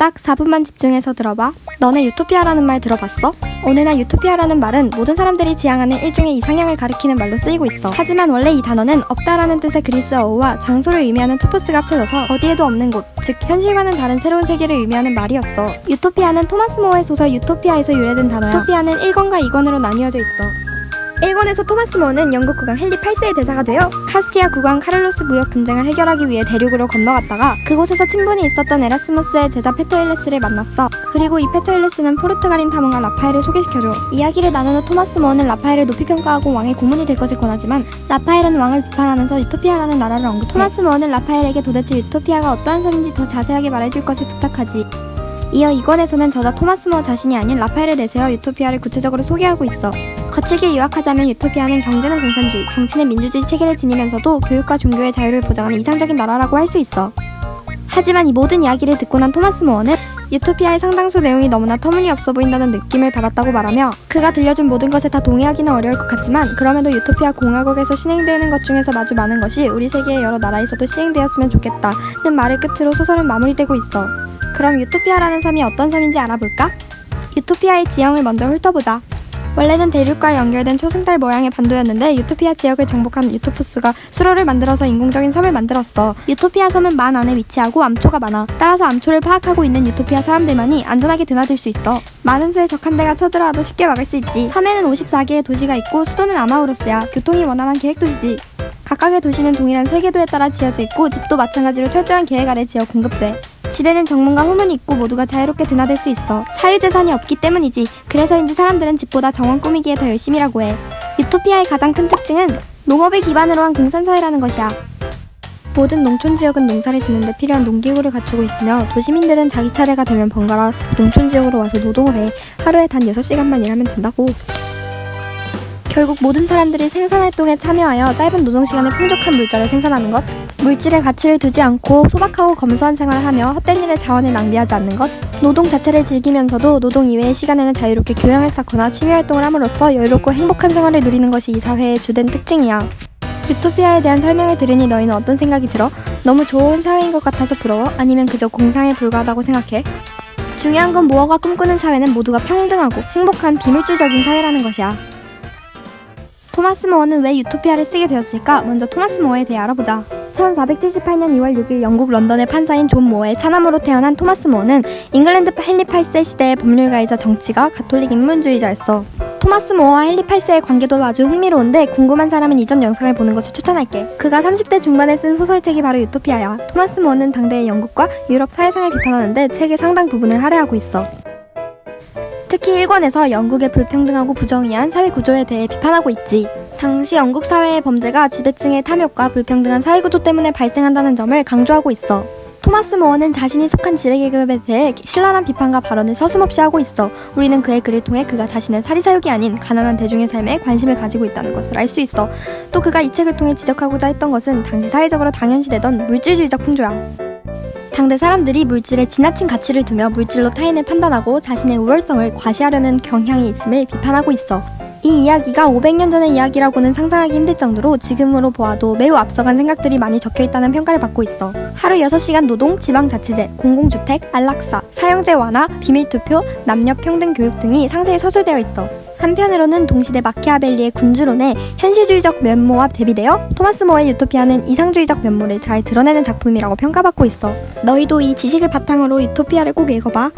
딱 4분만 집중해서 들어봐. 너네 유토피아라는 말 들어봤어? 오늘날 유토피아라는 말은 모든 사람들이 지향하는 일종의 이상향을 가리키는 말로 쓰이고 있어. 하지만 원래 이 단어는 없다라는 뜻의 그리스 어우와 장소를 의미하는 토포스가 합쳐져서 어디에도 없는 곳, 즉 현실과는 다른 새로운 세계를 의미하는 말이었어. 유토피아는 토마스 모어의 소설 유토피아에서 유래된 단어야. 유토피아는 1권과 2권으로 나뉘어져 있어. 1권에서 토마스 모어는 영국 국왕 헨리 8세의 대사가 되어 카스티아 국왕 카를로스 무역 분쟁을 해결하기 위해 대륙으로 건너갔다가 그곳에서 친분이 있었던 에라스무스의 제자 페토일레스를 만났어. 그리고 이 페토일레스는 포르투갈인 탐험가 라파엘을 소개시켜줘. 이야기를 나눈 후 토마스 모어는 라파엘을 높이 평가하고 왕의 고문이 될 것을 권하지만 라파엘은 왕을 비판하면서 유토피아라는 나라를 언급해. 토마스 모어는 라파엘에게 도대체 유토피아가 어떠한 섬인지 더 자세하게 말해줄 것을 부탁하지. 이어 2권에서는 저자 토마스 모어 자신이 아닌 라파엘을 내세워 유토피아를 구체적으로 소개하고 있어. 거칠게 요약하자면 유토피아는 경제는 공산주의, 정치는 민주주의 체계를 지니면서도 교육과 종교의 자유를 보장하는 이상적인 나라라고 할 수 있어. 하지만 이 모든 이야기를 듣고 난 토마스 모어는 유토피아의 상당수 내용이 너무나 터무니없어 보인다는 느낌을 받았다고 말하며 그가 들려준 모든 것에 다 동의하기는 어려울 것 같지만 그럼에도 유토피아 공화국에서 시행되는 것 중에서 마주 많은 것이 우리 세계의 여러 나라에서도 시행되었으면 좋겠다는 말을 끝으로 소설은 마무리되고 있어. 그럼 유토피아라는 섬이 어떤 섬인지 알아볼까? 유토피아의 지형을 먼저 훑어보자. 원래는 대륙과 연결된 초승달 모양의 반도였는데 유토피아 지역을 정복한 유토푸스가 수로를 만들어서 인공적인 섬을 만들었어. 유토피아 섬은 만 안에 위치하고 암초가 많아. 따라서 암초를 파악하고 있는 유토피아 사람들만이 안전하게 드나들 수 있어. 많은 수의 적함대가 쳐들어와도 쉽게 막을 수 있지. 섬에는 54개의 도시가 있고 수도는 아마우로스야. 교통이 원활한 계획도시지. 각각의 도시는 동일한 설계도에 따라 지어져 있고 집도 마찬가지로 철저한 계획 아래 지어 공급돼. 집에는 정문과 후문이 있고 모두가 자유롭게 드나들 수 있어. 사유재산이 없기 때문이지. 그래서인지 사람들은 집보다 정원 꾸미기에 더 열심이라고 해. 유토피아의 가장 큰 특징은 농업을 기반으로 한 공산사회라는 것이야. 모든 농촌지역은 농사를 짓는데 필요한 농기구를 갖추고 있으며 도시민들은 자기 차례가 되면 번갈아 농촌지역으로 와서 노동을 해. 하루에 단 6시간만 일하면 된다고. 결국 모든 사람들이 생산활동에 참여하여 짧은 노동시간에 풍족한 물자를 생산하는 것, 물질의 가치를 두지 않고 소박하고 검소한 생활을 하며 헛된 일에 자원을 낭비하지 않는 것, 노동 자체를 즐기면서도 노동 이외의 시간에는 자유롭게 교양을 쌓거나 취미활동을 함으로써 여유롭고 행복한 생활을 누리는 것이 이 사회의 주된 특징이야. 유토피아에 대한 설명을 들으니 너희는 어떤 생각이 들어? 너무 좋은 사회인 것 같아서 부러워? 아니면 그저 공상에 불과하다고 생각해? 중요한 건 모어가 꿈꾸는 사회는 모두가 평등하고 행복한 비물질적인 사회라는 것이야. 토마스 모어는 왜 유토피아를 쓰게 되었을까? 먼저 토마스 모어에 대해 알아보자. 1478년 2월 6일 영국 런던의 판사인 존 모어의 차남으로 태어난 토마스 모어는 잉글랜드 헨리 8세 시대의 법률가이자 정치가, 가톨릭 인문주의자였어. 토마스 모어와 헨리 8세의 관계도 아주 흥미로운데 궁금한 사람은 이전 영상을 보는 것을 추천할게. 그가 30대 중반에 쓴 소설책이 바로 유토피아야. 토마스 모어는 당대의 영국과 유럽 사회상을 비판하는데 책의 상당 부분을 할애하고 있어. 특히 1권에서 영국의 불평등하고 부정의한 사회 구조에 대해 비판하고 있지. 당시 영국 사회의 범죄가 지배층의 탐욕과 불평등한 사회구조 때문에 발생한다는 점을 강조하고 있어. 토마스 모어는 자신이 속한 지배계급에 대해 신랄한 비판과 발언을 서슴없이 하고 있어. 우리는 그의 글을 통해 그가 자신의 사리사욕이 아닌 가난한 대중의 삶에 관심을 가지고 있다는 것을 알 수 있어. 또 그가 이 책을 통해 지적하고자 했던 것은 당시 사회적으로 당연시되던 물질주의적 풍조야. 당대 사람들이 물질에 지나친 가치를 두며 물질로 타인을 판단하고 자신의 우월성을 과시하려는 경향이 있음을 비판하고 있어. 이 이야기가 500년 전의 이야기라고는 상상하기 힘들 정도로 지금으로 보아도 매우 앞서간 생각들이 많이 적혀있다는 평가를 받고 있어. 하루 6시간 노동, 지방자치제, 공공주택, 안락사, 사형제 완화, 비밀투표, 남녀평등 교육 등이 상세히 서술되어 있어. 한편으로는 동시대 마키아벨리의 군주론에 현실주의적 면모와 대비되어 토마스 모어의 유토피아는 이상주의적 면모를 잘 드러내는 작품이라고 평가받고 있어. 너희도 이 지식을 바탕으로 유토피아를 꼭 읽어봐.